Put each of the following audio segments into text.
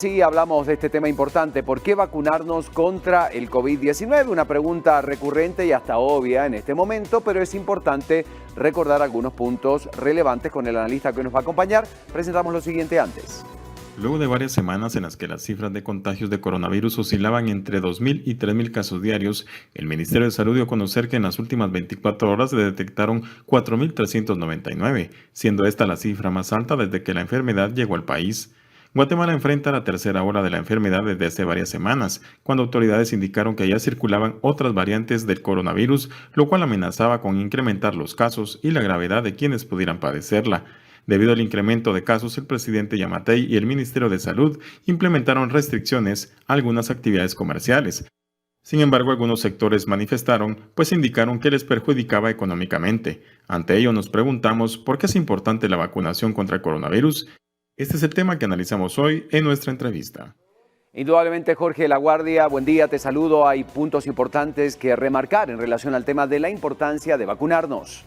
Sí, hablamos de este tema importante. ¿Por qué vacunarnos contra el COVID-19? Una pregunta recurrente y hasta obvia en este momento, pero es importante recordar algunos puntos relevantes con el analista que nos va a acompañar. Presentamos lo siguiente antes. Luego de varias semanas en las que las cifras de contagios de coronavirus oscilaban entre 2.000 y 3.000 casos diarios, el Ministerio de Salud dio a conocer que en las últimas 24 horas se detectaron 4.399, siendo esta la cifra más alta desde que la enfermedad llegó al país. Guatemala enfrenta la tercera ola de la enfermedad desde hace varias semanas, cuando autoridades indicaron que ya circulaban otras variantes del coronavirus, lo cual amenazaba con incrementar los casos y la gravedad de quienes pudieran padecerla. Debido al incremento de casos, el presidente Yamatei y el Ministerio de Salud implementaron restricciones a algunas actividades comerciales. Sin embargo, algunos sectores manifestaron, pues indicaron que les perjudicaba económicamente. Ante ello nos preguntamos por qué es importante la vacunación contra el coronavirus. Este es el tema que analizamos hoy en nuestra entrevista. Indudablemente, Jorge Laguardia, buen día, te saludo. Hay puntos importantes que remarcar en relación al tema de la importancia de vacunarnos.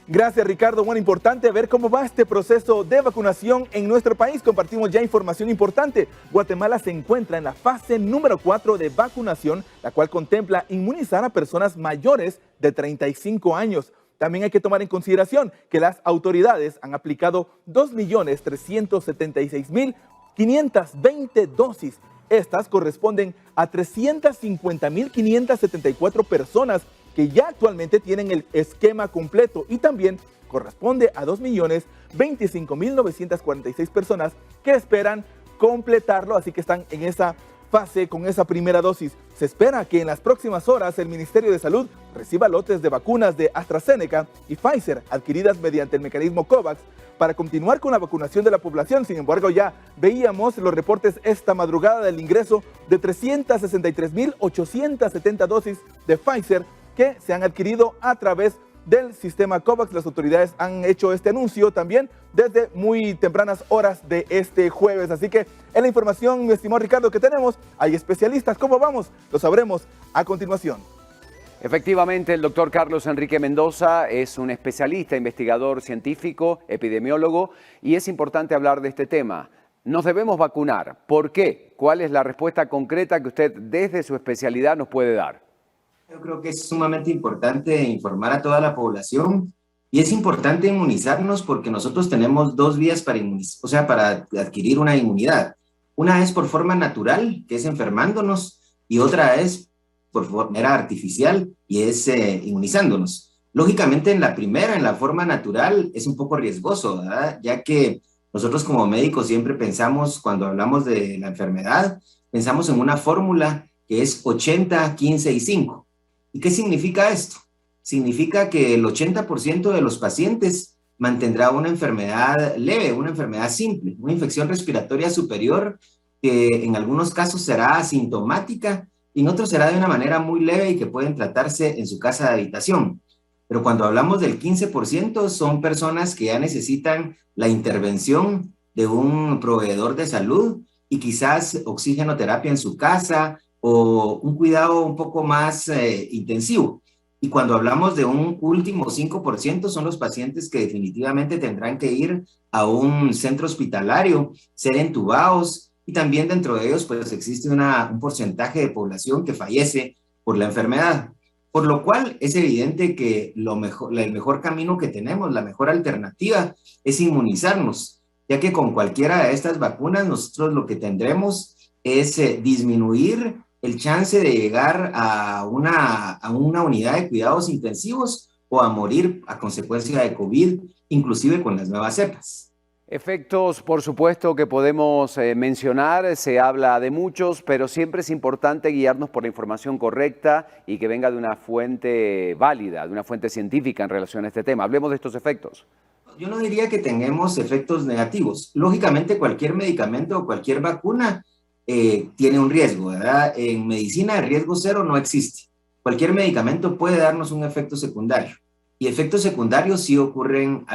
Gracias, Ricardo. Bueno, importante ver cómo va este proceso de vacunación en nuestro país. Compartimos ya información importante. Guatemala se encuentra en la fase número 4 de vacunación, la cual contempla inmunizar a personas mayores de 35 años. También hay que tomar en consideración que las autoridades han aplicado 2.376.520 dosis. Estas corresponden a 350.574 personas que ya actualmente tienen el esquema completo y también corresponde a 2.025.946 personas que esperan completarlo, así que están en esa fase con esa primera dosis. Se espera que en las próximas horas el Ministerio de Salud reciba lotes de vacunas de AstraZeneca y Pfizer adquiridas mediante el mecanismo COVAX para continuar con la vacunación de la población. Sin embargo, ya veíamos los reportes esta madrugada del ingreso de 363.870 dosis de Pfizer que se han adquirido a través del sistema COVAX. Las autoridades han hecho este anuncio también desde muy tempranas horas de este jueves. Así que en la información, mi estimado Ricardo, que tenemos, hay especialistas. ¿Cómo vamos? Lo sabremos a continuación. Efectivamente, el doctor Carlos Enrique Mendoza es un especialista, investigador científico, epidemiólogo, y es importante hablar de este tema. Nos debemos vacunar. ¿Por qué? ¿Cuál es la respuesta concreta que usted desde su especialidad nos puede dar? Yo creo que es sumamente importante informar a toda la población y es importante inmunizarnos porque nosotros tenemos dos vías para para adquirir una inmunidad. Una es por forma natural, que es enfermándonos, y otra es por manera artificial y es inmunizándonos. Lógicamente, en la primera, en la forma natural, es un poco riesgoso, ¿verdad? Ya que nosotros como médicos siempre pensamos, cuando hablamos de la enfermedad, pensamos en una fórmula que es 80, 15 y 5. ¿Y qué significa esto? Significa que el 80% de los pacientes mantendrá una enfermedad leve, una enfermedad simple, una infección respiratoria superior que en algunos casos será asintomática y en otros será de una manera muy leve y que pueden tratarse en su casa de habitación. Pero cuando hablamos del 15%, son personas que ya necesitan la intervención de un proveedor de salud y quizás oxigenoterapia en su casa, o un cuidado un poco más intensivo. Y cuando hablamos de un último 5%, son los pacientes que definitivamente tendrán que ir a un centro hospitalario, ser entubados, y también dentro de ellos pues existe un porcentaje de población que fallece por la enfermedad. Por lo cual es evidente que el mejor camino que tenemos, la mejor alternativa es inmunizarnos, ya que con cualquiera de estas vacunas nosotros lo que tendremos es disminuir el chance de llegar a una unidad de cuidados intensivos o a morir a consecuencia de COVID, inclusive con las nuevas cepas. Efectos, por supuesto, que podemos mencionar, se habla de muchos, pero siempre es importante guiarnos por la información correcta y que venga de una fuente válida, de una fuente científica en relación a este tema. Hablemos de estos efectos. Yo no diría que tengamos efectos negativos. Lógicamente, cualquier medicamento o cualquier vacuna tiene un riesgo, ¿verdad? En medicina el riesgo cero no existe. Cualquier medicamento puede darnos un efecto secundario. Y efectos secundarios sí ocurren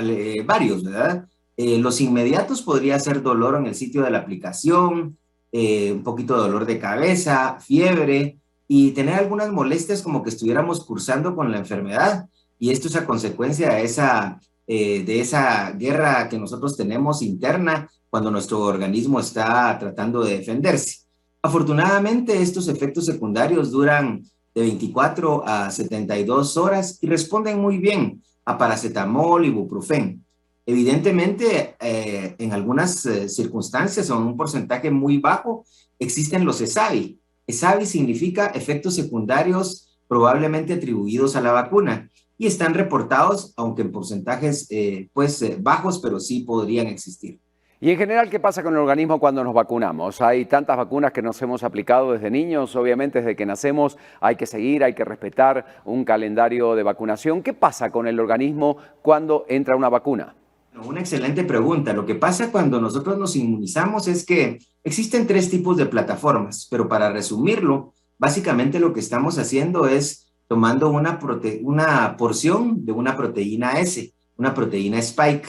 varios, ¿verdad? Los inmediatos podría ser dolor en el sitio de la aplicación, un poquito de dolor de cabeza, fiebre y tener algunas molestias como que estuviéramos cursando con la enfermedad. Y esto es a consecuencia de esa de esa guerra que nosotros tenemos interna cuando nuestro organismo está tratando de defenderse. Afortunadamente, estos efectos secundarios duran de 24 a 72 horas y responden muy bien a paracetamol y ibuprofeno. Evidentemente, en algunas circunstancias o en un porcentaje muy bajo, existen los ESAVI. ESAVI significa efectos secundarios probablemente atribuidos a la vacuna y están reportados, aunque en porcentajes bajos, pero sí podrían existir. Y en general, ¿qué pasa con el organismo cuando nos vacunamos? Hay tantas vacunas que nos hemos aplicado desde niños, obviamente desde que nacemos hay que seguir, hay que respetar un calendario de vacunación. ¿Qué pasa con el organismo cuando entra una vacuna? Una excelente pregunta. Lo que pasa cuando nosotros nos inmunizamos es que existen 3 tipos de plataformas, pero para resumirlo, básicamente lo que estamos haciendo es tomando una porción de una proteína S, una proteína spike.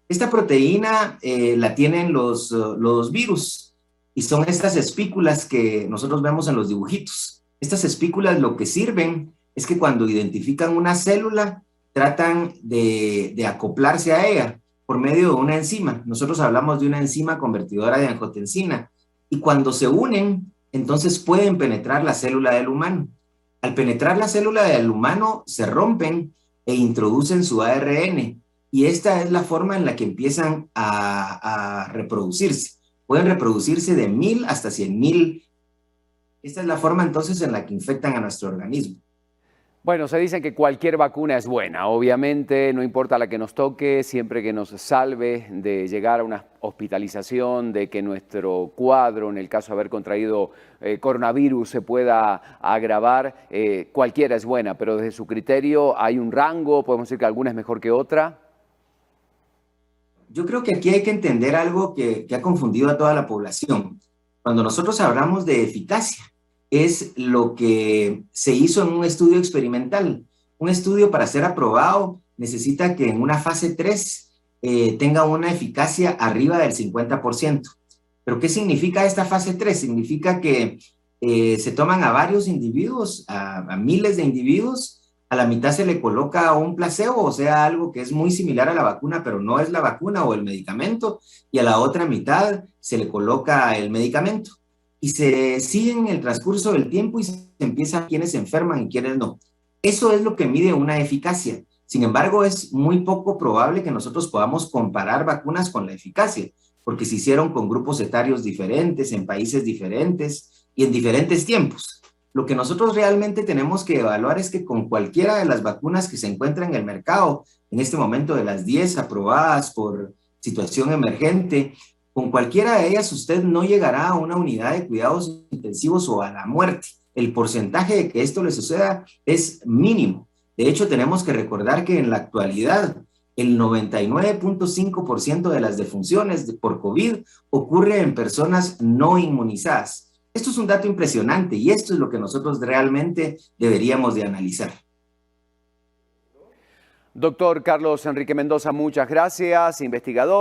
Esta proteína la tienen los virus y son estas espículas que nosotros vemos en los dibujitos. Estas espículas lo que sirven es que cuando identifican una célula, tratan de acoplarse a ella por medio de una enzima. Nosotros hablamos de una enzima convertidora de angiotensina y cuando se unen, entonces pueden penetrar la célula del humano. Al penetrar la célula del humano, se rompen e introducen su ARN. Y esta es la forma en la que empiezan a reproducirse. Pueden reproducirse de 1000 hasta 100.000. Esta es la forma entonces en la que infectan a nuestro organismo. Bueno, se dice que cualquier vacuna es buena, obviamente, no importa la que nos toque, siempre que nos salve de llegar a una hospitalización, de que nuestro cuadro, en el caso de haber contraído coronavirus, se pueda agravar, cualquiera es buena, pero desde su criterio hay un rango, podemos decir que alguna es mejor que otra. Yo creo que aquí hay que entender algo que ha confundido a toda la población. Cuando nosotros hablamos de eficacia, es lo que se hizo en un estudio experimental. Un estudio para ser aprobado necesita que en una fase 3 tenga una eficacia arriba del 50%. ¿Pero qué significa esta fase 3? Significa que se toman a varios individuos, a miles de individuos, a la mitad se le coloca un placebo, o sea, algo que es muy similar a la vacuna, pero no es la vacuna o el medicamento, y a la otra mitad se le coloca el medicamento. Y se sigue en el transcurso del tiempo y se empieza a quienes se enferman y quienes no. Eso es lo que mide una eficacia. Sin embargo, es muy poco probable que nosotros podamos comparar vacunas con la eficacia, porque se hicieron con grupos etarios diferentes, en países diferentes y en diferentes tiempos. Lo que nosotros realmente tenemos que evaluar es que con cualquiera de las vacunas que se encuentran en el mercado, en este momento de las 10 aprobadas por situación emergente, con cualquiera de ellas usted no llegará a una unidad de cuidados intensivos o a la muerte. El porcentaje de que esto le suceda es mínimo. De hecho, tenemos que recordar que en la actualidad el 99.5% de las defunciones por COVID ocurre en personas no inmunizadas. Esto es un dato impresionante y esto es lo que nosotros realmente deberíamos de analizar. Doctor Carlos Enrique Mendoza, muchas gracias, investigador.